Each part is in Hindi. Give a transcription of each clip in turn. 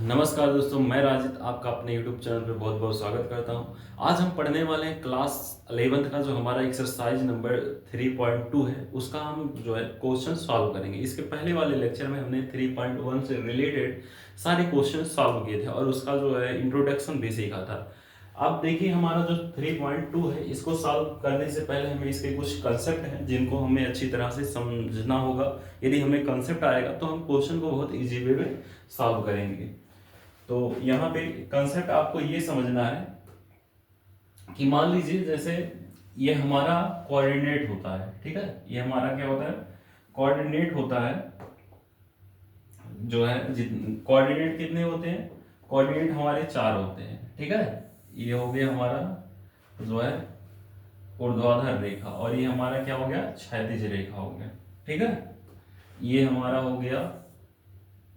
नमस्कार दोस्तों, मैं राजित आपका अपने YouTube चैनल पे बहुत बहुत स्वागत करता हूं। आज हम पढ़ने वाले हैं क्लास 11th का जो हमारा एक्सरसाइज नंबर 3.2 है, उसका हम जो है क्वेश्चन सॉल्व करेंगे। इसके पहले वाले लेक्चर में हमने 3.1 से रिलेटेड सारे क्वेश्चन सॉल्व किए थे और उसका जो है इंट्रोडक्शन भी सीखा था। अब देखिए हमारा जो 3.2 है, इसको सॉल्व करने से पहले हमें इसके कुछ कंसेप्ट हैं जिनको हमें अच्छी तरह से समझना होगा। यदि हमें कंसेप्ट आएगा तो हम क्वेश्चन को बहुत ईजी वे में सॉल्व करेंगे। तो यहाँ पे कंसेप्ट आपको ये समझना है कि मान लीजिए जैसे ये हमारा कोऑर्डिनेट होता है, ठीक है। ये हमारा क्या होता है, कोऑर्डिनेट होता है। जो है कोऑर्डिनेट कितने होते हैं, कोऑर्डिनेट हमारे 4 होते हैं, ठीक है। ये हो गया हमारा जो है ऊर्ध्वाधर रेखा, और ये हमारा क्या हो गया, क्षैतिज रेखा हो गया, ठीक है। ये हमारा हो गया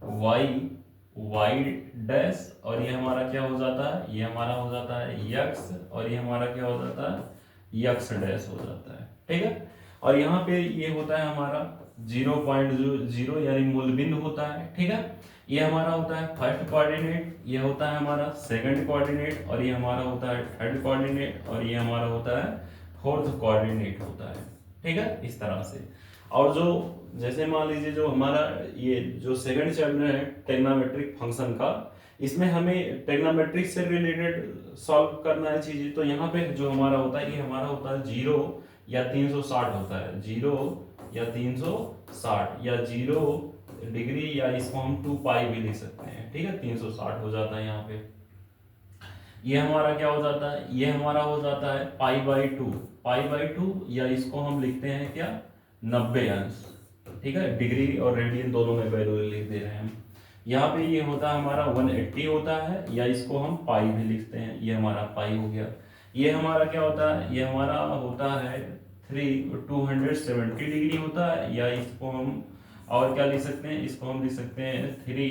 वाई वाई डैश, और ये हमारा क्या हो जाता है, ये हमारा हो जाता है यक्स, और ये हमारा क्या हो जाता है, यक्स डैश हो जाता है, ठीक है। और यहाँ पे ये होता है हमारा 0.0 यानी मूल बिंदु होता है, ठीक है। ये हमारा होता है फर्स्ट कोऑर्डिनेट, ये होता है हमारा सेकंड कोऑर्डिनेट, और ये हमारा होता है थर्ड कोऑर्डिनेट, और ये हमारा होता है फोर्थ कोऑर्डिनेट होता है, ठीक है, इस तरह से। और जो जैसे मान लीजिए जो हमारा ये जो सेकंड चैप्टर है ट्रिग्नोमेट्रिक फंक्शन का, इसमें हमें ट्रिग्नोमेट्रिक से रिलेटेड सॉल्व करना है चीजें। तो यहाँ पे जो हमारा होता है, ये हमारा होता है 0 या 360 होता है, 0 या 360 या 0 डिग्री, या इसको हम 2 पाई भी लिख सकते हैं, ठीक है। 360 हो जाता है यहाँ पे। ये हमारा क्या हो जाता है, ये हमारा हो जाता है पाई बाई टू, या इसको हम लिखते हैं क्या, 90 अंश, ठीक है। डिग्री और रेडियन दोनों में वैल्यू लिख दे रहे हैं हम। यहाँ पे ये होता है हमारा 180 होता है, या इसको हम पाई भी लिखते हैं, ये हमारा पाई हो गया। ये हमारा क्या होता है, ये हमारा होता है 270 डिग्री होता है, या इसको हम और क्या लिख सकते हैं, इसको हम लिख सकते हैं 3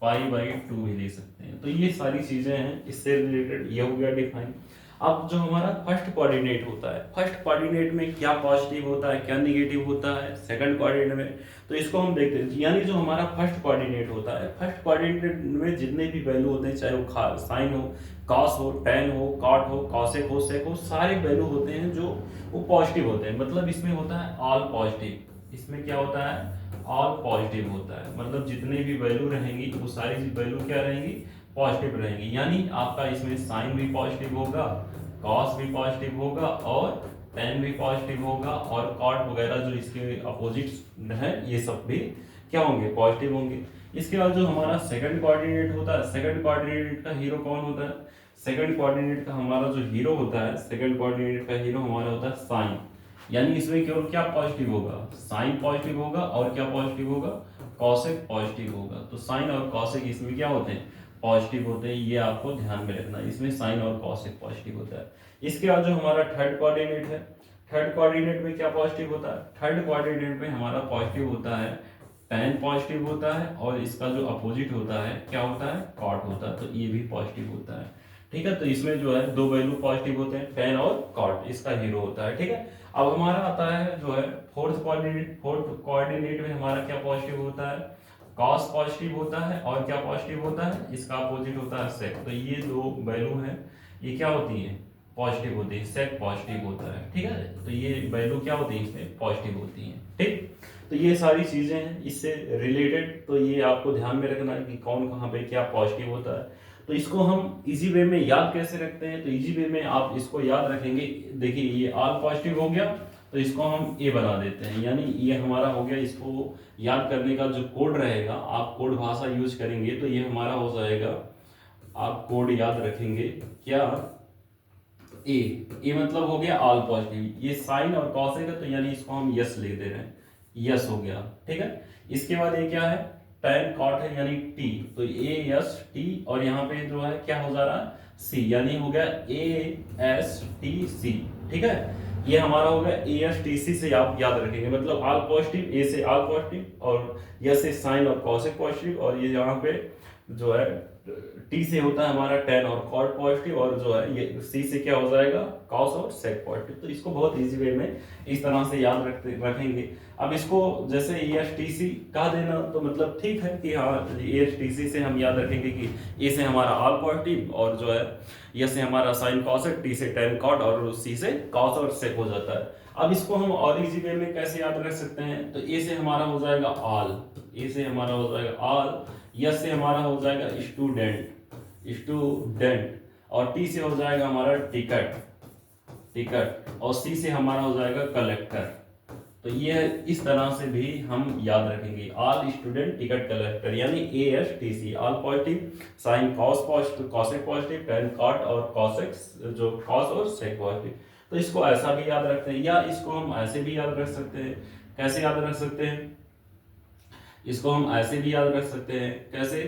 पाई बाई 2 भी लिख सकते हैं। तो ये सारी चीजें हैं इससे रिलेटेड, ये हो गया डिफाइन। अब जो हमारा फर्स्ट कोऑर्डिनेट होता है, फर्स्ट कोऑर्डिनेट में क्या पॉजिटिव होता है, क्या निगेटिव होता है सेकंड कोऑर्डिनेट में, तो इसको हम देखते हैं। यानी जो हमारा फर्स्ट कोऑर्डिनेट होता है, फर्स्ट कोऑर्डिनेट में जितने भी वैल्यू होते हैं, चाहे वो साइन हो, कॉस हो, टेन हो, कॉट हो, कॉसेक हो, सेक हो, सारे वैल्यू होते हैं जो वो पॉजिटिव होते हैं। मतलब इसमें होता है ऑल पॉजिटिव। इसमें क्या होता है, ऑल पॉजिटिव होता है। मतलब जितने भी वैल्यू रहेंगी वो सारी वैल्यू क्या रहेंगी, पॉजिटिव रहेंगी। यानी आपका इसमें साइन भी पॉजिटिव होगा, कॉस भी पॉजिटिव होगा, और टेन भी पॉजिटिव होगा, और कॉट वगैरह जो इसके अपोजिट है ये सब भी क्या होंगे, पॉजिटिव होंगे। इसके बाद जो हमारा सेकंड कोऑर्डिनेट होता है, सेकंड कोऑर्डिनेट का हीरो कौन होता है, सेकंड कोऑर्डिनेट का हमारा जो हीरो होता है, सेकंड कोऑर्डिनेट का हीरो हमारा होता है साइन। यानी इसमें केवल क्या पॉजिटिव होगा, साइन पॉजिटिव होगा, और क्या पॉजिटिव होगा, कॉसेक पॉजिटिव होगा। तो साइन और कॉसेक इसमें क्या होते हैं, पॉजिटिव होते हैं। ये आपको ध्यान में रखना है, इसमें साइन और कॉसेक पॉजिटिव होता है। इसके बाद जो हमारा थर्ड कोऑर्डिनेट है, थर्ड कोऑर्डिनेट में क्या पॉजिटिव होता है, थर्ड कोऑर्डिनेट में हमारा पॉजिटिव होता है टेन पॉजिटिव होता है, और इसका जो अपोजिट होता है क्या होता है, कॉट होता है। तो ये भी पॉजिटिव होता है, ठीक है। तो इसमें जो है दो वैल्यू पॉजिटिव होते हैं, टेन और कॉट, इसका हीरो होता है, ठीक है। अब हमारा आता है जो है फोर्थ कोऑर्डिनेट। फोर्थ कोऑर्डिनेट में हमारा क्या पॉजिटिव होता है, कॉस पॉजिटिव होता है, और क्या पॉजिटिव होता है, इसका अपोजिट होता है सेक। तो ये दो वैल्यू हैं, ये क्या होती है, पॉजिटिव होती है, सेक पॉजिटिव होता है, ठीक है। तो ये वैल्यू क्या होती है, इसमें पॉजिटिव होती है, ठीक। तो ये सारी चीजें हैं इससे रिलेटेड। तो ये आपको ध्यान में रखना है कि कौन कहाँ पे क्या पॉजिटिव होता है। तो इसको हम इजी वे में याद कैसे रखते हैं, तो इजी वे में आप इसको याद रखेंगे। देखिए ये ऑल पॉजिटिव हो गया, तो इसको हम ए बना देते हैं, यानी ये हमारा हो गया। इसको याद करने का जो कोड रहेगा, आप कोड भाषा यूज करेंगे तो ये हमारा हो जाएगा, आप कोड याद रखेंगे क्या, ए मतलब हो गया ऑल पॉजिटिव। ये साइन और कॉसेक है, तो यानी इसको हम यस लिख दे रहे हैं, यस हो गया, ठीक है। इसके बाद ये क्या है, टेन कॉट है यानी टी, तो ए एस टी, और यहाँ पे जो है क्या हो जा रहा है, सी, यानी हो गया ए एस टी सी, ठीक है। ये हमारा हो गया ए एस टी सी से आप याद रखेंगे। मतलब ऑल पॉजिटिव, ए से ऑल पॉजिटिव, और यस से साइन और कॉसेक पॉजिटिव, और ये यहाँ पे जो है टी से होता है हमारा टेन और कॉट पॉजिटिव, और जो है ये सी से क्या हो जाएगा कॉस और सेक पॉजिटिव। तो इसको बहुत इजी वे में इस तरह से याद रखेंगे। अब इसको जैसे ए एस टी सी कह देना तो मतलब ठीक है कि हाँ ए एस टी सी से हम याद रखेंगे कि ए से हमारा आल पॉजिटिव, और जो है ये से हमारा साइन कॉसेक, टी से टेन कॉट और सी से कॉस और सेक हो जाता है। अब इसको हम और इजी वे में कैसे याद रख सकते हैं, तो ए से हमारा हो जाएगा आल, ए से हमारा हो जाएगा आल, यस से हमारा हो जाएगा स्टूडेंट, स्टूडेंट, और टी से हो जाएगा हमारा टिकट, टिकट, और सी से हमारा हो जाएगा कलेक्टर। तो ये इस तरह से भी हम याद रखेंगे, ऑल स्टूडेंट टिकट कलेक्टर, यानी A S T C, all positive, sine cos positive, cosec positive, tan cot और कॉसेक जो कॉस और सेक पॉजिटिव। तो इसको ऐसा भी याद रखते हैं, या इसको हम ऐसे भी याद रख सकते हैं। कैसे याद रख सकते हैं, इसको हम ऐसे भी याद रख सकते हैं, कैसे,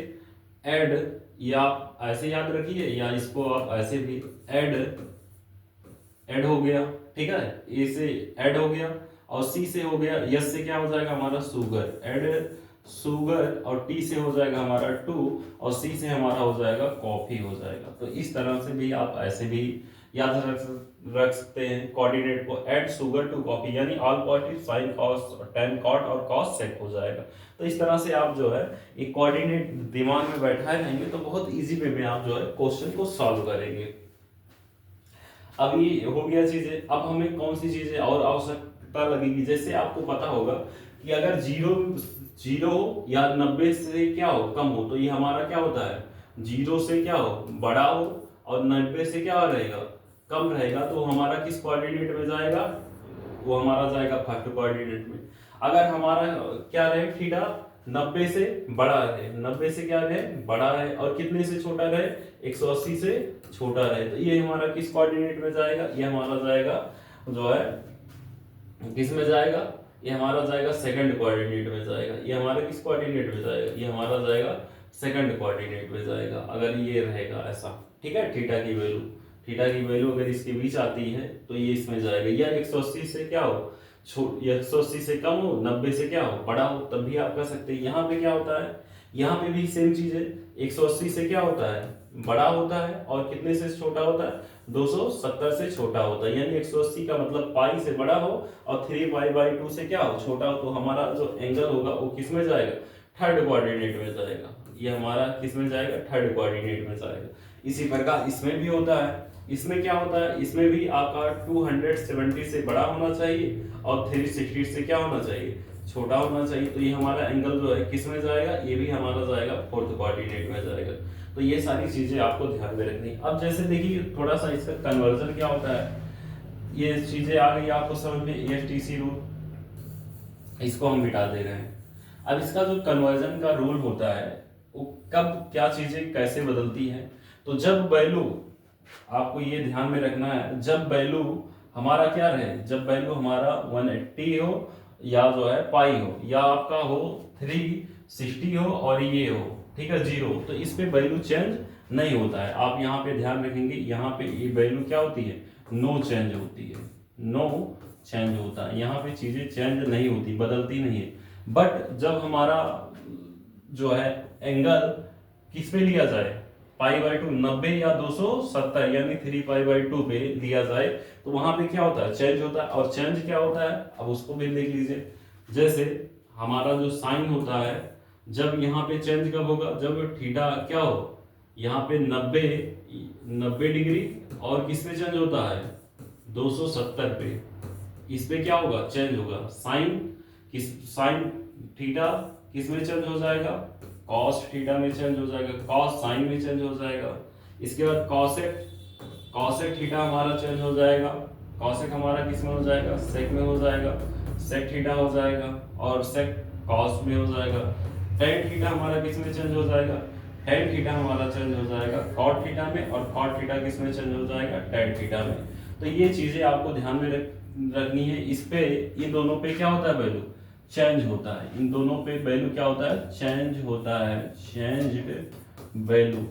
एड, या ऐसे याद रखिए, या इसको आप ऐसे भी एड, एड हो गया, ठीक है, ए से एड हो गया, और सी से हो गया, यस से क्या हो जाएगा हमारा शुगर, एड शुगर, और टी से हो जाएगा हमारा टू, और सी से हमारा हो जाएगा कॉफी हो जाएगा। तो इस तरह से भी आप ऐसे भी याद रख सकते हैं कोऑर्डिनेट को, एड शुगर टू कॉफी, यानी all positive, sine cos tan cot और कॉस सेक हो जाएगा। तो इस तरह से आप जो है एक कोऑर्डिनेट दिमाग में बैठाए रहेंगे तो बहुत इजी वे में आप जो है क्वेश्चन को सॉल्व करेंगे। अब ये हो गया चीजें, अब हमें कौन सी चीजें और आवश्यकता लगेगी, जैसे आपको पता होगा कि अगर जीरो या 90 से क्या हो कम हो, तो ये हमारा क्या होता है, जीरो से क्या हो बड़ा हो, और 90 से क्या रहेगा कम रहेगा, तो हमारा किस कोऑर्डिनेट में जाएगा, वो हमारा जाएगा फर्स्ट कोऑर्डिनेट में। अगर हमारा क्या रहे थीटा 90 से बड़ा रहे, 90 से क्या रहे बड़ा रहे, और कितने से छोटा रहे, 180 से छोटा रहे, तो ये हमारा किस कोऑर्डिनेट में जाएगा, ये हमारा जाएगा जो है किस में जाएगा, ये हमारा जाएगा सेकंड कोऑर्डिनेट में जाएगा। ये हमारा किस कोऑर्डिनेट में जाएगा, ये हमारा जाएगा सेकंड कोऑर्डिनेट में जाएगा, अगर ये रहेगा ऐसा, ठीक है। थीटा की वैल्यू अगर इसके बीच आती है तो ये इसमें जाएगा, या 180 से क्या हो 180 से कम हो, 90 से क्या हो बड़ा हो, तब भी आप कर सकते हैं। यहाँ पे क्या होता है, यहाँ पे भी सेम चीज है, 180 से क्या होता है बड़ा होता है, और कितने से छोटा होता है, 270 से छोटा होता है, यानी 180 का मतलब पाई से बड़ा हो और 3π/2 से क्या हो छोटा हो, तो हमारा जो एंगल होगा वो किस में जाएगा, थर्ड कोऑर्डिनेट में जाएगा। ये हमारा किस में जाएगा, थर्ड कोऑर्डिनेट में जाएगा। इसी प्रकार इसमें भी होता है, इसमें क्या होता है, इसमें भी आपका 270 से बड़ा होना चाहिए और 360 से क्या होना चाहिए, छोटा होना चाहिए। तो ये हमारा एंगल जो है किस में जाएगा, ये भी हमारा जाएगा फोर्थ कोऑर्डिनेट में जाएगा। तो ये सारी चीजें आपको ध्यान में रखनी। अब जैसे देखिए थोड़ा सा इसका कन्वर्जन क्या होता है, ये चीजें आ गई आपको समझ में, ESTC रूल, इसको हम मिटा दे रहे हैं। अब इसका जो कन्वर्जन का रूल होता है वो कब क्या चीजें कैसे बदलती हैं, तो जब वैल्यू, आपको ये ध्यान में रखना है, जब वैल्यू हमारा क्या रहे, जब वैल्यू हमारा 180 हो, या जो है पाई हो, या आपका हो 360 हो, और ये हो ठीक है 0, तो इस पे वैल्यू चेंज नहीं होता है। आप यहाँ पे ध्यान रखेंगे, यहाँ पे ये वैल्यू क्या होती है, नो चेंज होती है, नो चेंज होता है, यहाँ पे चीजें चेंज नहीं होती, बदलती नहीं है। बट जब हमारा जो है एंगल किस पे लिया जाए, π/2 90 या 270 यानी 3π/2 पे लिया जाए, तो वहां पे क्या होता है, चेंज होता है। और चेंज क्या होता है, अब उसको भी देख लीजिए। जैसे हमारा जो साइन होता है, जब यहाँ पे चेंज कब होगा, जब थीटा क्या हो, यहाँ पे 90 डिग्री, और किस पे चेंज होता है 270 पे, इस पे क्या होगा चेंज होगा, साइन थीटा किस में चेंज हो जाएगा, कॉस थीटा में चेंज हो जाएगा, कॉस साइन में चेंज हो जाएगा। इसके बाद कॉसेक थीटा हमारा चेंज हो जाएगा, कॉसेक हमारा किस में हो जाएगा, सेक में हो जाएगा, सेक थीटा हो जाएगा, और सेक कॉस में हो जाएगा। टेन थीटा हमारा किस में चेंज हो जाएगा, टेन थीटा हमारा चेंज हो जाएगा कॉट थीटा में, और कॉट थीटा किस में चेंज हो जाएगा, टेन थीटा में। तो ये चीजें आपको ध्यान में रखनी है। इस पे इन दोनों पे क्या होता है, वैल्यू चेंज होता है, इन दोनों पे वैल्यू क्या होता है, चेंज होता है, चेंज वैल्यू,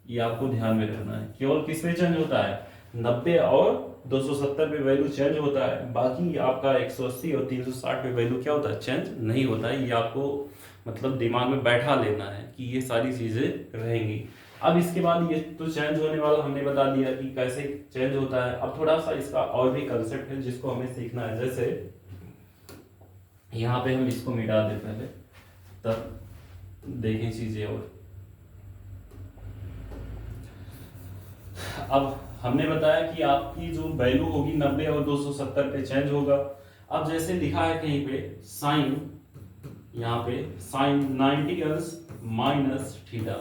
ये आपको ध्यान में रखना है। केवल किस में चेंज होता है, 90 और 270 पे वैल्यू चेंज होता है, बाकी आपका 180 और 360 पे वैल्यू क्या होता है, चेंज नहीं होता है। ये आपको मतलब दिमाग में बैठा लेना है कि ये सारी चीज़ें रहेंगी। अब इसके बाद ये तो चेंज होने वाला हमने बता दिया कि कैसे चेंज होता है। अब थोड़ा सा इसका और भी कंसेप्ट है जिसको हमें सीखना है। जैसे यहाँ पे हम इसको मिटा दें पहले, तब देखें चीज़ें। और अब हमने बताया कि आपकी जो वैल्यू होगी 90 और 270 पे चेंज होगा। अब जैसे लिखा है कहीं पे साइन, यहाँ पे साइन 90 अंश माइनस थीटा,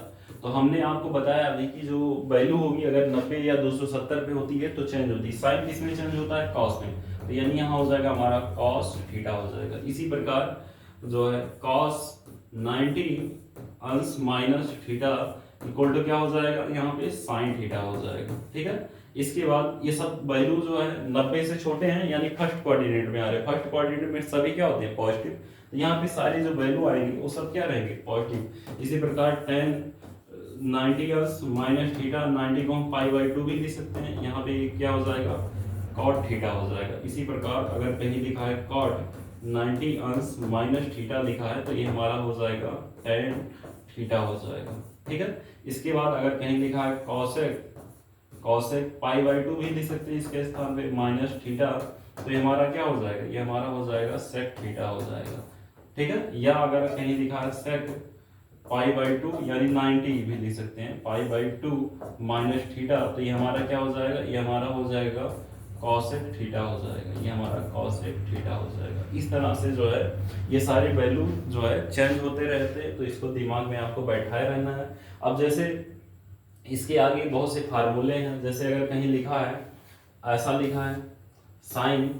तो हमने आपको बताया अभी कि जो वैल्यू होगी अगर 90 या 270 पे होती है तो चेंज होती है। साइन किस में चेंज होता है, कॉस में, तो यानी यहाँ हो जाएगा हमारा कॉस थीटा हो जाएगा। इसी प्रकार जो है कॉस 90 अंश माइनस थीटा इक्वल टू क्या हो जाएगा, यहाँ पे साइन थीटा हो जाएगा। ठीक है, इसके बाद ये सब वैल्यू जो है 90 से छोटे हैं, यानी फर्स्ट कोऑर्डिनेट में आ रहे हैं। फर्स्ट कोऑर्डिनेट में सभी क्या होते हैं, पॉजिटिव, तो यहाँ पे सारी जो वैल्यू आएंगी वो सब क्या रहेंगे, पॉजिटिव। इसी प्रकार टेन 90 अंश माइनस थीटा, 90 को हम π/2 भी लिख सकते हैं, यहाँ पे क्या हो जाएगा, कॉट थीटा हो जाएगा। इसी प्रकार अगर कहीं लिखा है कॉट 90 अंश माइनस थीटा लिखा है तो ये हमारा हो जाएगा टेन थीटा हो जाएगा। ठीक है, इसके बाद अगर कहीं लिखा है कॉसेक π/2 भी लिख सकते हैं इसके स्थान पे, माइनस थीटा, तो ये हमारा क्या हो जाएगा, ये हमारा हो जाएगा सेक थीटा हो जाएगा। ठीक है, या अगर कहीं लिखा है सेक π/2 यानी 90 भी लिख सकते हैं, π/2 माइनस थीटा, तो ये हमारा क्या हो जाएगा, ये हमारा हो जाएगा कॉसेक थीटा हो जाएगा, ये हमारा कॉसेक थीटा हो जाएगा। इस तरह से जो है ये सारे वैल्यू जो है चेंज होते रहते हैं, तो इसको दिमाग में आपको बैठाए रहना है। अब जैसे इसके आगे बहुत से फार्मूले हैं, जैसे अगर कहीं लिखा है, ऐसा लिखा है साइन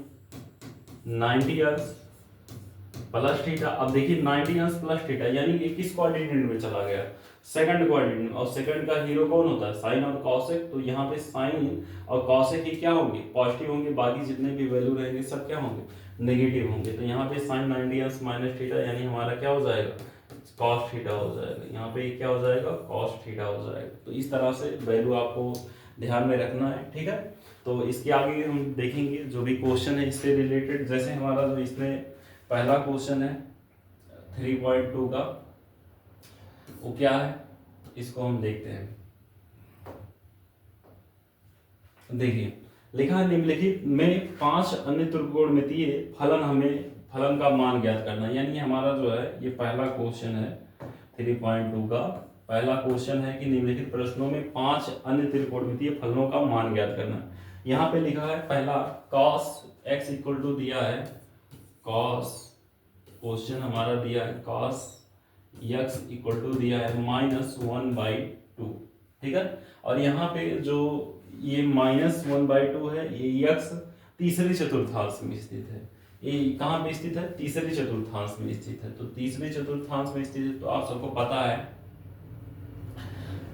90 अंश प्लस थीटा। अब देखिए 90 अंश प्लस थीटा यानी ये किस कोऑर्डिनेट में चला गया, सेकंड कोऑर्डिनेट, और सेकंड का हीरो कौन होता है, साइन और कॉसेक, तो यहाँ पे साइन और कॉसेक ही क्या होंगे, पॉजिटिव होंगे, बाकी जितने भी वैल्यू रहेंगे सब क्या होंगे, नेगेटिव होंगे। तो यहाँ पे साइन 90 अंश माइनस थीटा यानी हमारा क्या हो जाएगा, कॉस थीटा हो जाएगा, यहाँ पे क्या हो जाएगा, कॉस थीटा हो जाएगा। तो इस तरह से वैल्यू आपको ध्यान में रखना है। ठीक है, तो इसके आगे हम देखेंगे जो भी क्वेश्चन है इससे रिलेटेड। जैसे हमारा जो इसमें पहला क्वेश्चन है 3.2 का, वो क्या है, इसको हम देखते हैं। देखिए लिखा है निम्नलिखित में 5 अन्य त्रिकोणमितीय फलन का मान ज्ञात करना, यानी हमारा जो है ये पहला क्वेश्चन है 3.2 का। पहला क्वेश्चन है कि निम्नलिखित प्रश्नों में 5 अन्य त्रिकोणमितीय फलनों का मान ज्ञात करना। यहाँ पे लिखा है पहला cos x इक्वल टू दिया है, cos क्वेश्चन हमारा दिया है cos x इक्वल टू दिया है -1/2। ठीक है, और यहाँ पे जो ये -1/2 है, ये x तीसरे चतुर्थांश में स्थित है। ये कहाँ पे स्थित है, तीसरे चतुर्थांश में स्थित है। तो तीसरे चतुर्थांश में स्थित है, तो आप सबको पता है,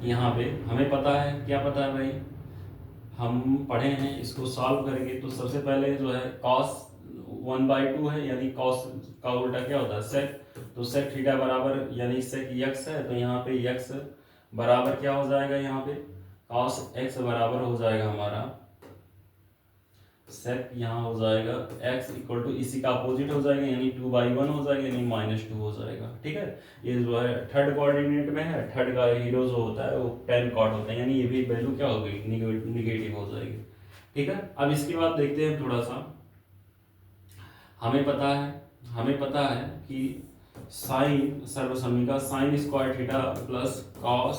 यहाँ पे हमें पता है, क्या पता है भाई, हम पढ़े हैं, इसको सॉल्व करेंगे। तो सबसे पहले जो है cos 1/2 है, यानी cos का उल्टा क्या होता है, sec, तो sec थीटा बराबर यानी sec x है, तो यहाँ पे x बराबर क्या हो जाएगा, यहाँ पे cos x बराबर हो जाएगा हमारा sec, यहाँ हो जाएगा x इक्वल टू इसी का अपोजिट हो जाएगा, यानी 2/1 हो जाएगा, यानी -2 हो जाएगा। ठीक है, ये जो है थर्ड कोऑर्डिनेट में है, थर्ड का हीरो जो होता है वो 10 कॉट होता है, यानी ये भी वैल्यू क्या हो गई, निगेटिव हो जाएगी। ठीक है, अब इसके बाद देखते हैं थोड़ा सा, हमें पता है कि साइन सर्वसम्मिका sine square theta plus cos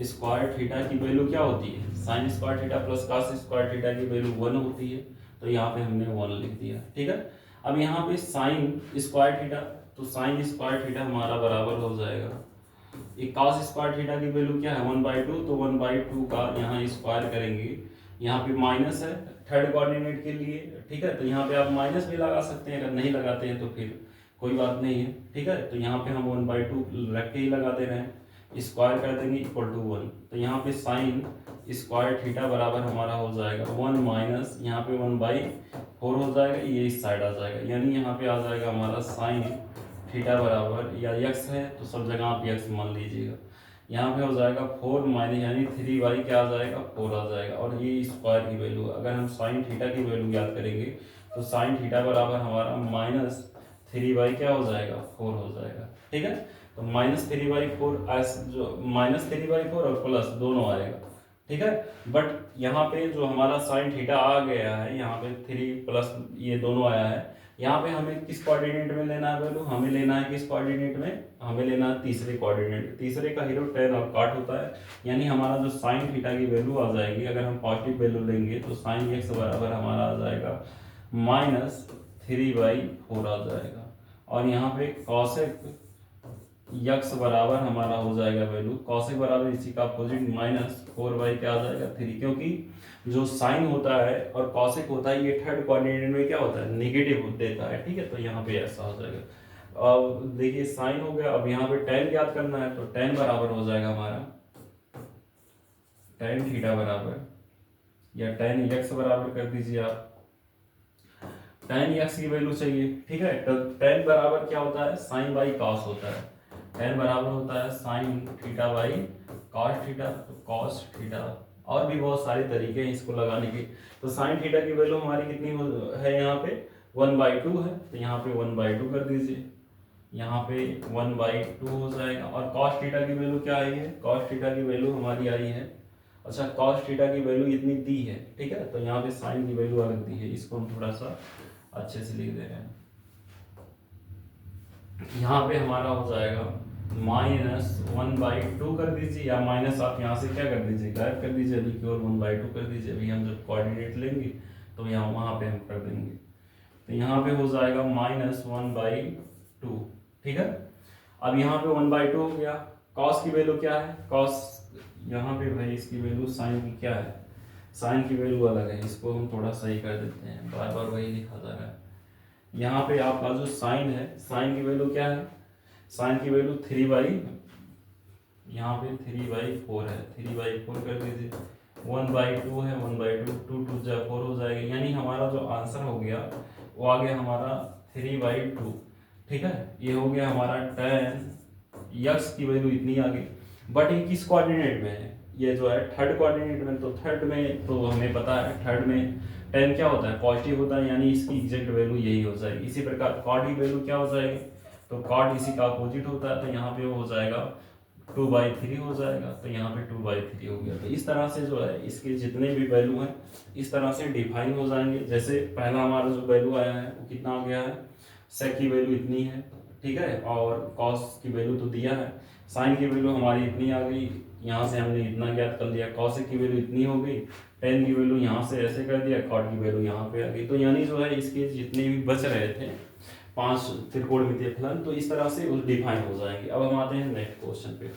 square theta की वैल्यू क्या होती है, sine square theta plus cos square theta की वैल्यू 1 होती है, तो यहाँ पे हमने 1 लिख दिया। ठीक है, अब यहाँ पे साइन स्क्वायर थीटा, तो साइन स्क्वायर थीटा हमारा बराबर हो जाएगा, ये कॉस स्क्वायर थीटा की वैल्यू क्या है 1/2, तो 1/2 का यहाँ स्क्वायर करेंगे, यहाँ पे माइनस है थर्ड कोऑर्डिनेट के लिए। ठीक है, तो यहाँ पे आप माइनस भी लगा सकते हैं, अगर नहीं लगाते हैं तो फिर कोई बात नहीं है। ठीक है, तो यहाँ पे हम 1/2 रख के ही लगा दे रहे हैं, स्क्वायर कर देंगे इक्वल टू 1, तो यहाँ पे साइन स्क्वायर थीटा बराबर हमारा हो जाएगा 1 माइनस यहाँ पे 1/4 हो जाएगा, ये इस साइड आ जाएगा, यानी यहाँ पे आ जाएगा हमारा साइन थीटा बराबर, या x है तो सब जगह आप x मान लीजिएगा, यहाँ पे हो जाएगा 4 माइनस यानी 3y क्या आ जाएगा 4 आ जाएगा। और ये स्क्वायर की वैल्यू, अगर हम साइन थीटा की वैल्यू याद करेंगे तो साइन थीटा बराबर हमारा -3y क्या हो जाएगा 4 हो जाएगा। ठीक है, तो -3/4 जो -3/4 और प्लस दोनों आएगा। ठीक है, बट यहाँ पे जो हमारा साइन थीटा आ गया है, यहाँ पे 3 प्लस ये दोनों आया है, यहाँ पे हमें किस कोऑर्डिनेट में लेना है वैल्यू, हमें लेना है किस कोऑर्डिनेट में, हमें लेना है तीसरे कोऑर्डिनेट। तीसरे का हीरो टेन और काट होता है, यानी हमारा जो साइन थीटा की वैल्यू आ जाएगी, अगर हम पॉजिटिव वैल्यू लेंगे तो साइन एक्स बराबर हमारा आ जाएगा -3/4 आ जाएगा। और यहाँ पे कॉसेक यक्स बराबर हमारा हो जाएगा वैल्यू, कॉसेक बराबर इसी का अपोजिट -4/, क्या आ जाएगा 3, क्योंकि जो साइन होता है और कॉसेक होता है ये थर्ड कोऑर्डिनेट में क्या होता है नेगेटिव देता है। ठीक है, तो यहाँ पे ऐसा हो जाएगा। अब देखिए साइन हो गया, अब यहाँ पे टेन याद करना है, तो टेन बराबर हो जाएगा हमारा टेन थीटा बराबर, या टेन यक्स बराबर कर दीजिए आप, टेन यक्स की वैल्यू चाहिए। ठीक है, तो टेन बराबर क्या होता है साइन बाई कॉस होता है, टेन बराबर होता है sine theta by cos theta, तो कॉस थीटा। और भी बहुत सारे तरीके हैं इसको लगाने के। तो साइन थीटा की वैल्यू हमारी कितनी है यहाँ पे 1/2 है, तो यहाँ पे 1/2 कर दीजिए, यहाँ पे 1/2 हो जाएगा। और कॉस थीटा की वैल्यू क्या आई है, कॉस थीटा की वैल्यू हमारी आई है, अच्छा कॉस थीटा की वैल्यू इतनी दी है। ठीक है, तो यहाँ पे साइन की वैल्यू अलग दी है, इसको हम थोड़ा सा अच्छे से लिख दे रहे हैं। यहाँ पे हमारा हो जाएगा -1/2 कर दीजिए, या माइनस आप यहाँ से क्या कर दीजिए गायब कर दीजिए, अभी की ओर 1/2 कर दीजिए। अभी हम जब कोऑर्डिनेट लेंगे तो यहाँ वहाँ पे हम कर देंगे, तो यहाँ पे हो जाएगा -1/2। ठीक है, अब यहाँ पे 1/2 हो गया। कॉस की वैल्यू क्या है, कॉस यहाँ पे भाई इसकी वैल्यू साइन की क्या है, साइन की वैल्यू अलग है, इसको हम थोड़ा सही कर देते हैं, बार बार वही लिखा जा रहा है। यहाँ पे आपका जो साइन है, साइन की वैल्यू क्या है, साइन की वैल्यू 3/, यहाँ पे 3/4 है, 3/4 कर दीजिए, 1/2 है, 1/2 2 2 जा 4 हो जाएगा, यानी हमारा जो आंसर हो गया वो आ गया हमारा 3/2। ठीक है, ये हो गया हमारा टेन यक्स की वैल्यू इतनी आ गई। बट ये किस कोऑर्डिनेट में है, ये जो है थर्ड कोऑर्डिनेट में, तो थर्ड में तो हमें पता है थर्ड में टेन क्या होता है पॉजिटिव होता है, यानी इसकी एग्जैक्ट वैल्यू यही हो जाएगी। इसी प्रकार कॉड की वैल्यू क्या हो जाएगी, तो कॉड इसी का अपोजिट होता है, तो यहाँ पे हो जाएगा 2/3 हो जाएगा, तो यहाँ पे 2/3 हो गया। तो इस तरह से जो है इसके जितने भी वैल्यू हैं इस तरह से डिफाइन हो जाएंगे। जैसे पहला हमारा जो वैल्यू आया है वो कितना आ गया है, सेक की वैल्यू इतनी है। ठीक है, और कॉस की वैल्यू तो दिया है, साइन की वैल्यू हमारी इतनी आ गई, यहाँ से हमने इतना ज्ञात कर लिया, कॉसेक की वैल्यू इतनी हो गई, टेन की वैल्यू यहाँ से ऐसे कर दिया, कॉट की वैल्यू यहाँ पे आ गई। तो यानी जो है इसके जितने भी बच रहे थे 5 त्रिकोणमितीय फलन, तो इस तरह से उस डिफाइन हो जाएंगे। अब हम आते हैं नेक्स्ट क्वेश्चन पे।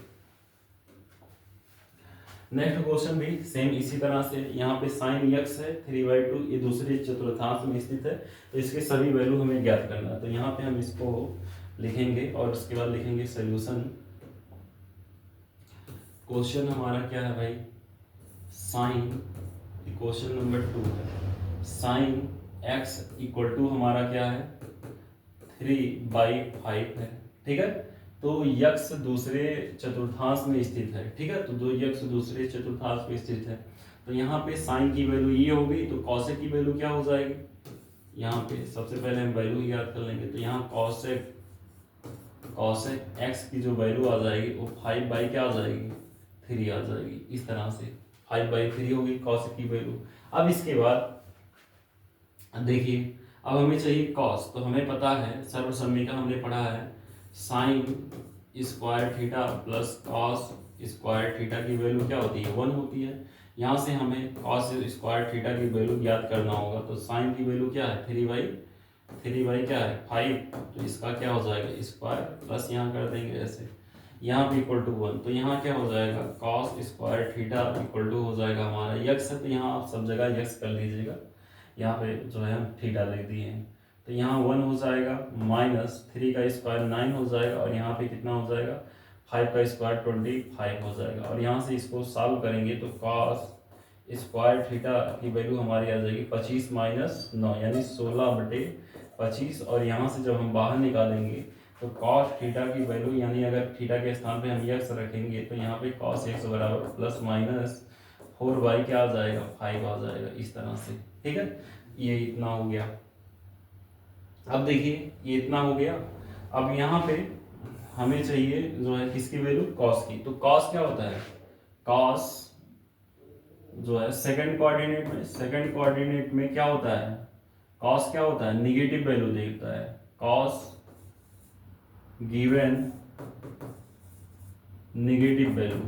नेक्स्ट क्वेश्चन भी सेम इसी तरह से, यहाँ पे साइन यक्स है 3/2, ये दूसरे चतुर्थांश में स्थित है, तो इसके सभी वैल्यू हमें ज्ञात करना है। तो यहाँ पे हम इसको लिखेंगे और उसके बाद लिखेंगे सोल्यूशन। क्वेश्चन हमारा क्या है भाई, साइन, क्वेश्चन नंबर 2 है, साइन x इक्वल टू हमारा क्या है 3/5 है। ठीक है, तो यक्स दूसरे चतुर्थांश में स्थित है। ठीक है, तो दो यक्स दूसरे चतुर्थांश में स्थित है, तो यहाँ पे साइन की वैल्यू ये हो गई, तो कॉसेक की वैल्यू क्या हो जाएगी, यहाँ पे सबसे पहले हम वैल्यू याद कर लेंगे, तो यहाँ कॉसेक x की जो वैल्यू आ जाएगी वो 5/, क्या आ जाएगी 3 आ जाएगी। इस तरह से 5/3 होगी कॉसेक की वैल्यू। अब इसके बाद देखिए, अब हमें चाहिए कॉस, तो हमें पता है सर्वसम्मिका हमने पढ़ा है sine square theta plus cos square theta की वैल्यू क्या होती है 1 होती है। यहाँ से हमें कॉस स्क्वायर थीटा की वैल्यू ज्ञात करना होगा, तो साइन की वैल्यू क्या है 3/3 क्या है 5, तो इसका क्या हो जाएगा स्क्वायर प्लस यहाँ कर देंगे ऐसे, यहाँ पे इक्वल टू 1, तो यहाँ क्या हो जाएगा cos square theta equal to हो जाएगा हमारा यक्स है, तो यहाँ आप सब जगह यक्स कर लीजिएगा, यहाँ पे जो है हम थीटा लिख दिए हैं, तो यहाँ 1 हो जाएगा, -3 का स्क्वायर 9 हो जाएगा, और यहाँ पे कितना हो जाएगा 5 का स्क्वायर 25 हो जाएगा। और यहाँ से इसको सॉल्व करेंगे तो कॉस स्क्वायर थीटा की वैल्यू हमारी आ जाएगी 25 - 9 यानी 16/25, और यहाँ से जब हम बाहर निकालेंगे तो कॉस थीटा की वैल्यू, यानी अगर थीटा के स्थान पे हम एक्स रखेंगे तो यहाँ पे कॉस एक्स बराबर प्लस माइनस 4y क्या आ जाएगा, 5 आ जाएगा, इस तरह से। ठीक है, ये इतना हो गया। अब देखिए ये इतना हो गया। अब यहाँ पे हमें चाहिए जो है किसकी वैल्यू, कॉस की। तो कॉस क्या होता है, कॉस जो है सेकंड कोऑर्डिनेट में क्या होता है, कॉस क्या होता है, निगेटिव वैल्यू देता है। Cos given negative value,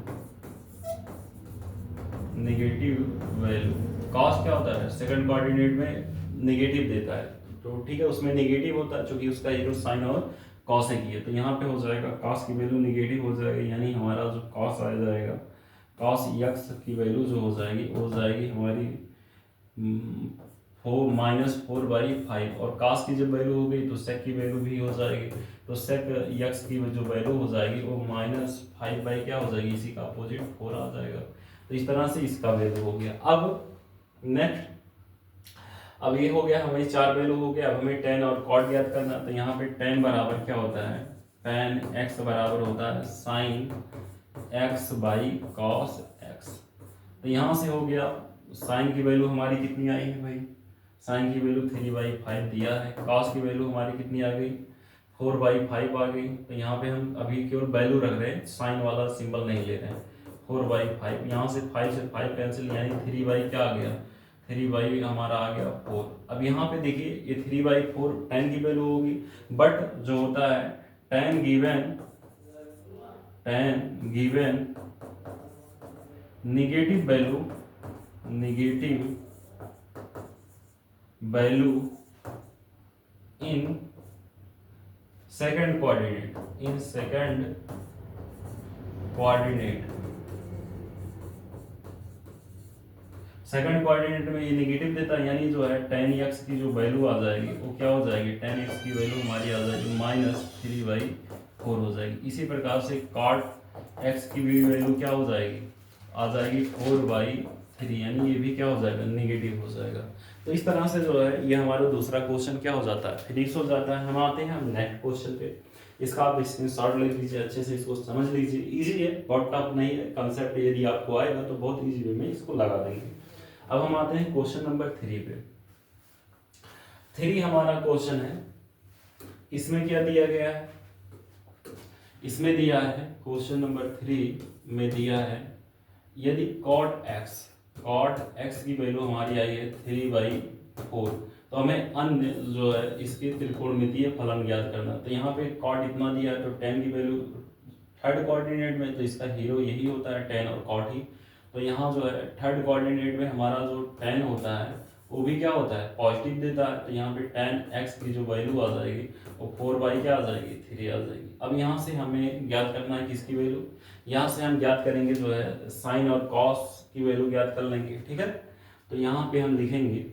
cos क्या होता है, सेकंड कोऑर्डिनेट में निगेटिव देता है। तो ठीक है, उसमें निगेटिव होता है क्योंकि उसका ये साइन और कॉस है की है। तो यहाँ पे हो जाएगा कॉस की वैल्यू निगेटिव हो जाएगी, यानी हमारा जो कॉस आ जाएगा, कॉस एक्स की वैल्यू जो हो जाएगी वो हो जाएगी हमारी 4 माइनस 4/5। और कॉस की जब वैल्यू हो गई तो सेक की वैल्यू भी हो जाएगी। तो सेक एक्स की जो वैल्यू हो जाएगी वो -5 बाई क्या हो जाएगी, इसी का अपोजिट 4 आ जाएगा। तो इस तरह से इसका वैल्यू हो गया। अब नेक्स्ट, अब ये हो गया हमारी 4 वैल्यू हो गया। अब हमें tan और cot ज्ञात करना। तो यहाँ पे tan बराबर क्या होता है, tan x बराबर होता है sin x by cos x। तो यहाँ से हो गया, sin की वैल्यू हमारी कितनी आई है भाई, sin की वैल्यू 3/5 दिया है। cos की वैल्यू हमारी कितनी आ गई, 4/5 आ गई। तो यहाँ पे हम अभी केवल वैल्यू रख रहे हैं, साइन वाला सिंबल नहीं ले रहे हैं। 4/5, यहाँ से 5 से 5 कैंसिल, यानी 3 क्या आ गया, 3 हमारा आ गया 4। अब यहाँ पे देखिए ये 3/4 tan की वैल्यू होगी, बट जो होता है tan given negative value in second coordinate में ये निगेटिव देता है, यानी जो है tan x की जो वैल्यू आ जाएगी वो क्या हो जाएगी, tan x की वैल्यू हमारी आ जाएगी -3/4 हो जाएगी। इसी प्रकार से cot x की भी वैल्यू क्या हो जाएगी, आ जाएगी 4/3, यानी ये भी क्या हो जाएगा, निगेटिव हो जाएगा। तो इस तरह से जो है ये हमारा दूसरा क्वेश्चन क्या हो जाता है, फिनिश हो जाता है। हम आते हैं नेक्स्ट क्वेश्चन पे। इसका आप स्क्रीनशॉट ले लीजिए, अच्छे से इसको समझ लीजिए। इजी है, बहुत टफ नहीं है कंसेप्ट। यदि आपको आएगा तो बहुत इजी वे में इसको लगा देंगे। अब हम आते हैं क्वेश्चन नंबर 3 पे। 3 हमारा क्वेश्चन है। इसमें क्या दिया गया है, इसमें दिया है क्वेश्चन नंबर 3 में दिया है, यदि cot x की वैल्यू हमारी आई है 3/4, तो हमें अन्य जो है इसके त्रिकोणमितीय फलन ज्ञात करना। तो यहाँ पे cot इतना दिया है, तो tan की वैल्यू थर्ड कोऑर्डिनेट में तो इसका हीरो यही होता है, tan और cot ही। तो यहाँ जो है थर्ड कोऑर्डिनेट में हमारा जो tan होता है वो भी क्या होता है, पॉजिटिव देता है। तो यहाँ पे tan x की जो वैल्यू आ जाएगी वो 4 क्या आ जाएगी, 3 आ जाएगी। अब यहाँ से हमें ज्ञात करना है किसकी वैल्यू, यहाँ से हम ज्ञात करेंगे जो है साइन और कॉस की वैल्यू ज्ञात कर लेंगे। ठीक है, तो यहाँ पे हम लिखेंगे,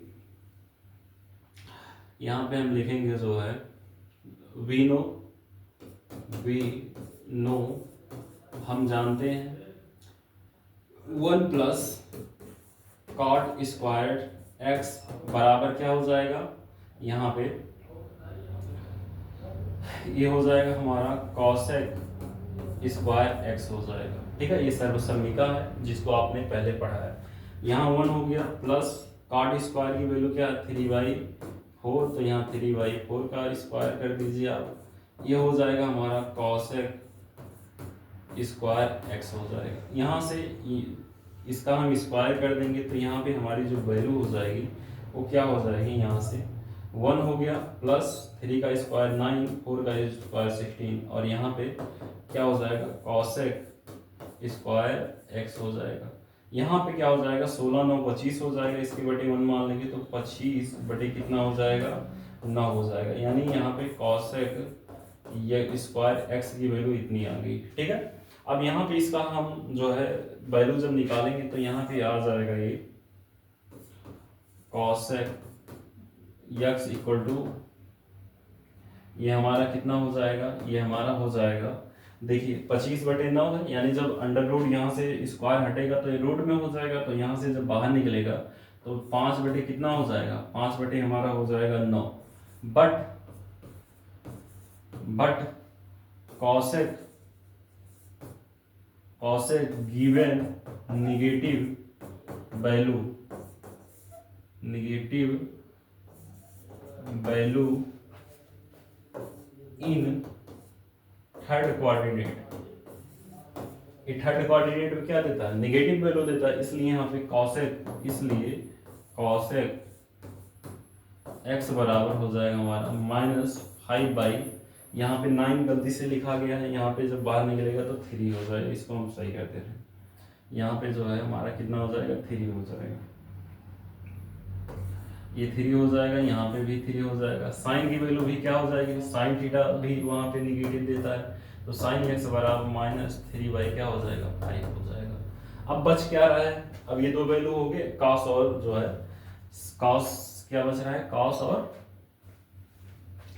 जो है वी नो, हम जानते हैं 1 प्लस कॉट स्क्वायर्ड एक्स बराबर क्या हो जाएगा, यहाँ पे ये हो जाएगा हमारा कॉसेक स्क्वायर एक्स हो जाएगा। ठीक है, ये सर्वसम्मिका है जिसको आपने पहले पढ़ा है। यहाँ 1 हो गया प्लस कॉट स्क्वायर की वैल्यू क्या है 3/4, तो यहाँ 3/4 का स्क्वायर कर दीजिए आप, ये हो जाएगा हमारा कॉसेक स्क्वायर एक्स हो जाएगा। यहाँ से इसका हम स्क्वायर कर देंगे तो यहाँ पे हमारी जो वैल्यू हो जाएगी वो क्या हो जाएगी, यहाँ से 1 हो गया प्लस 3 का स्क्वायर 9, 4 का स्क्वायर 16, और यहाँ पे क्या हो जाएगा कॉसेक स्क्वायर एक्स हो जाएगा। यहाँ पे क्या हो जाएगा 16 9 25 हो जाएगा, इसके बटे 1 मान लेंगे तो 25 बटे कितना हो जाएगा, 9 हो जाएगा। यानी यहाँ पे कॉसेक ये स्क्वायर एक्स की वैल्यू इतनी आ गई। ठीक है, अब यहाँ पे इसका हम जो है वैल्यू जब निकालेंगे तो यहाँ पे आ जाएगा ये कॉसेक एक्स इक्वल टू, ये हमारा कितना हो जाएगा, ये हमारा हो जाएगा, देखिए 25/9 है, यानी जब अंडर रूट यहाँ से स्क्वायर हटेगा तो ये रूट में हो जाएगा, तो यहाँ से जब बाहर निकलेगा तो 5 बटे कितना हो जाएगा, 5 बटे हमारा हो जाएगा 9। But cosec given negative value in third coordinate. ये थर्ड कोऑर्डिनेट में क्या देता है, नेगेटिव वैल्यू देता है, इसलिए यहाँ पे कॉसेक एक्स बराबर हो जाएगा हमारा -5/, यहाँ पे 9 गलती से लिखा गया है, यहाँ पे जब बाहर निकलेगा तो 3 हो जाएगा, इसको हम सही करते हैं। यहाँ पे जो है हमारा कितना हो जाएगा, 3 हो जाएगा, ये 3 हो जाएगा, यहाँ पे भी 3 हो जाएगा। साइन की वैल्यू भी क्या हो जाएगी, साइन थीटा भी वहाँ पे निगेटिव देता है, तो साइन एक्स बराबर -3 क्या हो जाएगा, 5 हो जाएगा। अब बच क्या रहा है, अब ये दो वैल्यू हो गए, कॉस और जो है कॉस क्या बच रहा है, कॉस और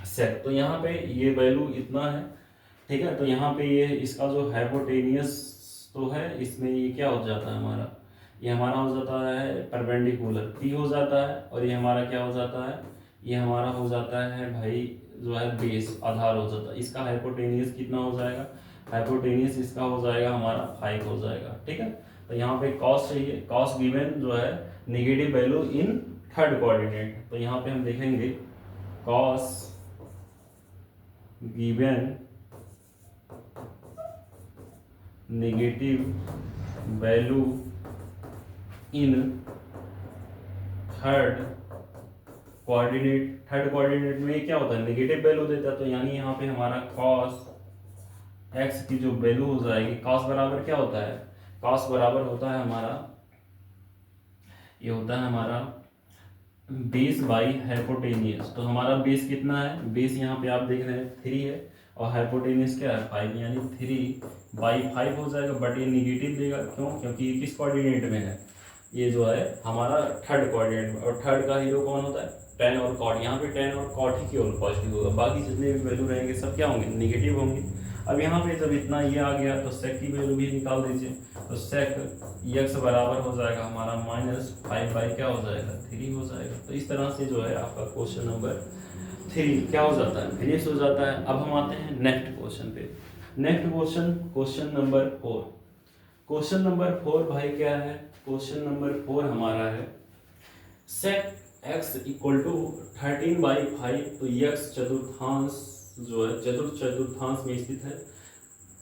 सेक। तो यहाँ पे ये वैल्यू इतना है, ठीक है। तो यहाँ पे ये इसका जो हाइपोटेनियस तो है, इसमें ये क्या हो जाता है हमारा, ये हमारा हो जाता है परपेंडिकुलर P हो जाता है, और ये हमारा क्या हो जाता है, ये हमारा हो जाता है भाई जो है बेस, आधार हो जाता है। इसका हाइपोटेनियस कितना हो जाएगा, हाइपोटेनियस इसका हो जाएगा हमारा 5 हो जाएगा, ठीक है। तो यहाँ पे कॉस चाहिए, कॉस गिवन जो है negative value in third coordinate, तो यहाँ पे हम देखेंगे cos given negative value in third coordinate में क्या होता है, नेगेटिव वैल्यू देता है, तो यानी यहाँ पे हमारा कॉस एक्स की जो वैल्यू हो जाएगी, कॉस बराबर क्या होता है, कॉस बराबर होता है हमारा, ये होता है हमारा बेस बाई हाइपोटेनियस। तो हमारा बेस कितना है, बेस यहाँ पे आप देख रहे हैं 3 है, और हाइपोटेनियस क्या है 5, यानी 3/5 हो जाएगा, बट ये निगेटिव देगा, क्यों, क्योंकि ये किस कोऑर्डिनेट में है, ये जो है हमारा थर्ड कोऑर्डिनेट में, और थर्ड का हीरो कौन होता है, tan और cot। यहाँ पे tan और cot ही केवल पॉजिटिव होगा, बाकी जितने भी वैल्यू रहेंगे सब क्या होंगे, निगेटिव होंगे। अब यहाँ पे जब इतना ये आ गया तो सेक की वैल्यू भी निकाल दीजिए, तो सेक एक्स बराबर हो जाएगा हमारा -5 क्या हो जाएगा, 3 हो जाएगा। तो इस तरह से जो है आपका क्वेश्चन नंबर 3 क्या हो जाता है, फिनिश हो जाता है। अब हम आते हैं नेक्स्ट क्वेश्चन पे। Next question number 4। Question number 4 भाई क्या है, क्वेश्चन नंबर 4 हमारा है सेक x इक्वल टू 13/5, तो x चतुर्थांश जो है चतुर्थांश में स्थित है।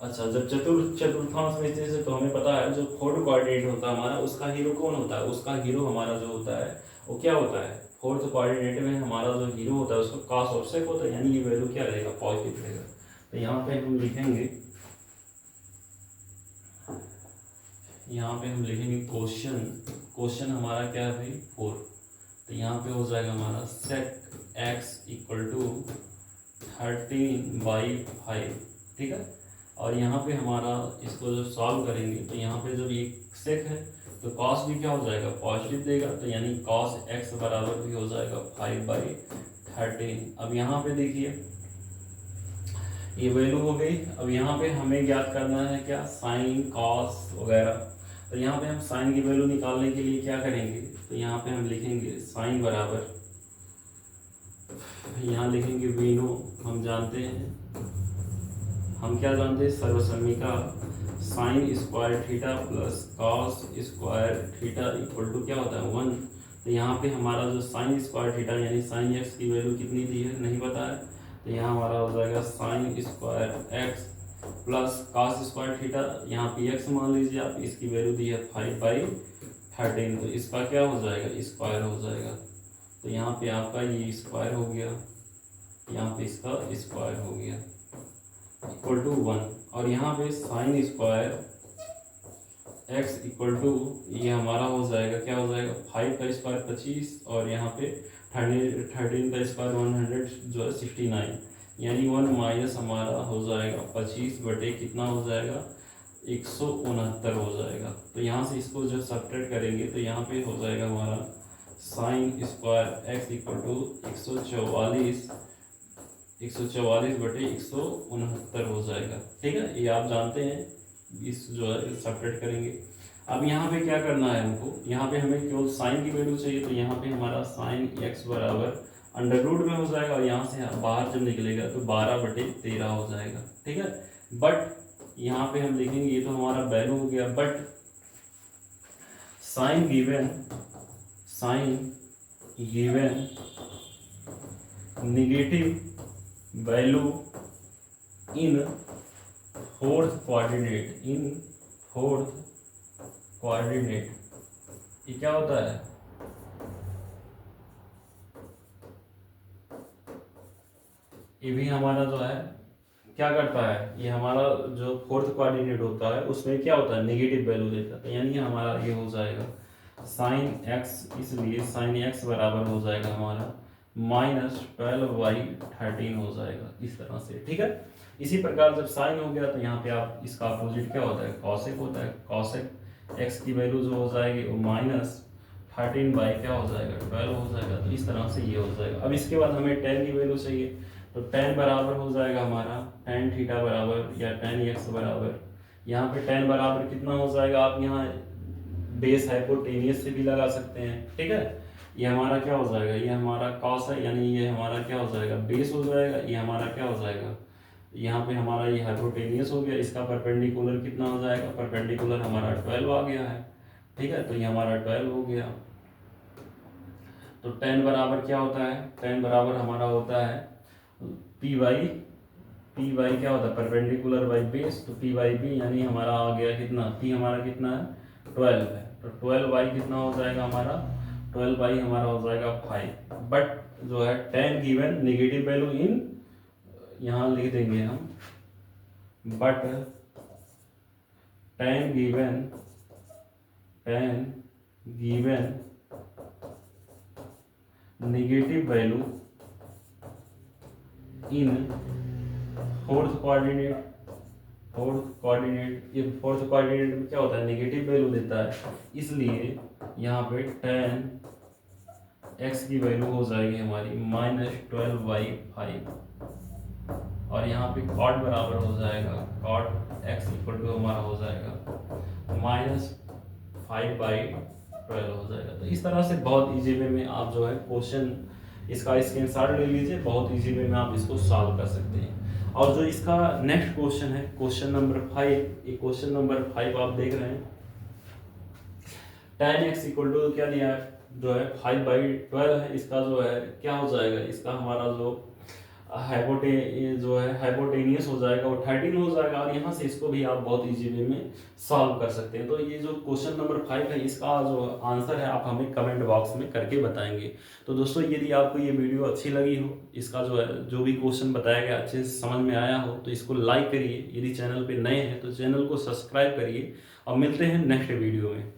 अच्छा, जब चतुर्थांश में स्थित है तो हमें पता है जो फोर्थ कोऑर्डिनेट होता है हमारा, उसका हीरो कौन होता है, उसका हीरो हमारा जो होता है वो क्या होता है, फोर्थ कोऑर्डिनेट में हमारा जो हीरो होता है उसका कॉस और सेक होता है, यानी ये वैल्यू क्या रहेगा, पॉजिटिव रहेगा। तो यहाँ पे हम लिखेंगे, क्वेश्चन हमारा क्या है भाई 4। तो यहाँ पे हो जाएगा हमारा सेक एक्स इक्वल टू 13/5, ठीक है। और यहाँ पे हमारा इसको जब सॉल्व करेंगे तो यहाँ पे जब ये सेक है तो कॉस भी क्या हो जाएगा, पॉजिटिव देगा, तो यानी कॉस एक्स बराबर भी हो जाएगा 5/13। अब यहाँ पे देखिए ये वैल्यू हो गई। अब यहाँ पे हमें ज्ञात करना है क्या, साइन कॉस वगैरह। तो यहाँ पे हम साइन की वैल्यू निकालने के लिए क्या करेंगे, तो यहाँ पे हम लिखेंगे साइन बराबर, यहाँ लिखेंगे वीनो, हम जानते हैं, हम क्या जानते हैं, सर्वसम्मिका sine square theta plus cos square theta equal to क्या होता है 1। तो यहाँ पे हमारा जो साइन स्क्वायर थीटा यानी साइन एक्स की वैल्यू कितनी दी है नहीं पता है, तो यहाँ हमारा हो जाएगा sign square x plus cos square theta, यहाँ पे एक्स मान लीजिए आप, इसकी वैल्यू दी है 5/13, तो इसका क्या हो जाएगा, स्क्वायर हो जाएगा। तो यहाँ पे आपका ये स्क्वायर हो गया, यहाँ पे इसका स्क्वायर हो गया इक्वल टू 1। और यहाँ पे sine square x equal to ये हमारा हो जाएगा, क्या हो जाएगा 5 का स्क्वायर 25, और यहाँ पे 13 का स्क्वायर 100 जो है 69, यानी 1 माइनस हमारा हो जाएगा 25 बटे कितना हो जाएगा 169 हो जाएगा। तो यहाँ से इसको जब सब्ट्रैक्ट करेंगे तो यहाँ पे हो जाएगा हमारा sine square x equal to 144 बटे 169 हो जाएगा, ठीक है। ये आप जानते हैं, इस जो है सब्ट्रैक्ट करेंगे। अब यहाँ पे क्या करना है हमको, यहाँ पे हमें केवल साइन की वैल्यू चाहिए, तो यहाँ पे हमारा साइन एक्स बराबर अंडर रूट में हो जाएगा और यहाँ से बाहर जब निकलेगा तो 12/13 हो जाएगा, ठीक है। बट यहाँ पे हम देखेंगे ये तो हमारा वैल्यू हो गया, but sine given negative value in fourth coordinate, ये क्या होता है, ये भी हमारा जो है क्या करता है, ये हमारा जो फोर्थ कोऑर्डिनेट होता है उसमें क्या होता है, नेगेटिव वैल्यू देता है। यानी हमारा ये हो जाएगा साइन एक्स, इसलिए साइन एक्स बराबर हो जाएगा हमारा -12/13 हो जाएगा इस तरह से, ठीक है। इसी प्रकार जब साइन हो गया तो यहाँ पे आप इसका अपोजिट क्या होता है, कॉसेक होता है। कॉसेक एक्स की वैल्यू जो हो जाएगी वो -13 क्या हो जाएगा, 12 हो जाएगा। तो इस तरह से ये हो जाएगा। अब इसके बाद हमें टेन की वैल्यू चाहिए, तो टेन बराबर हो जाएगा हमारा टेन थीटा बराबर या टेन एक्स बराबर, यहाँ पे टेन बराबर कितना हो जाएगा, आप यहाँ बेस हाइपोटेनियस से भी लगा सकते हैं, ठीक है। ये हमारा क्या हो जाएगा, ये हमारा कॉस है, यानी ये हमारा क्या हो जाएगा, बेस हो जाएगा। ये हमारा क्या हो जाएगा, यहाँ पे हमारा ये हाइपोटेनियस हो गया, इसका परपेंडिकुलर कितना हो जाएगा, परपेंडिकुलर हमारा 12 आ गया है, ठीक है। तो ये हमारा 12 हो गया। तो टेन बराबर क्या होता है, टेन बराबर हमारा होता है पी बाई क्या होता है, परपेंडिकुलर बाई बेस। तो पी बाई बी, यानी हमारा आ गया कितना, पी हमारा कितना है 12 है। तो 12 बाई कितना हो जाएगा हमारा, 12 बाई हमारा हो जाएगा 5। बट जो है टेन गिवन नेगेटिव वैल्यू इन, यहाँ लिख देंगे हम, but ten given negative value in fourth coordinate, ये फोर्थ कोऑर्डिनेट में क्या होता है, नेगेटिव वैल्यू देता है, इसलिए यहाँ पे टेन एक्स की वैल्यू हो जाएगी हमारी -12/5, और यहाँ पे कॉट बराबर हो जाएगा, कॉट एक्स इक्वल टू हमारा हो जाएगा -5/12 हो जाएगा। तो इस तरह से बहुत इजी वे में आप जो है क्वेश्चन इसका स्क्रीनशॉट ले लीजिए, बहुत इजी वे में आप इसको सॉल्व कर सकते हैं। और जो इसका नेक्स्ट क्वेश्चन है, क्वेश्चन नंबर 5, ये क्वेश्चन नंबर 5 आप देख रहे हैं, tan x इक्वल टू क्या दिया है, जो है 5/12 है। इसका जो है क्या हो जाएगा, इसका हमारा जो हाइपोटेनियस हो जाएगा वो 13 हो जाएगा, और यहाँ से इसको भी आप बहुत इजी वे में सॉल्व कर सकते हैं। तो ये जो क्वेश्चन नंबर 5 है, इसका जो आंसर है आप हमें कमेंट बॉक्स में करके बताएंगे। तो दोस्तों यदि आपको ये वीडियो अच्छी लगी हो, इसका जो है जो भी क्वेश्चन बताया गया अच्छे से समझ में आया हो, तो इसको लाइक करिए। यदि चैनल पर नए हैं तो चैनल को सब्सक्राइब करिए, और मिलते हैं नेक्स्ट वीडियो में।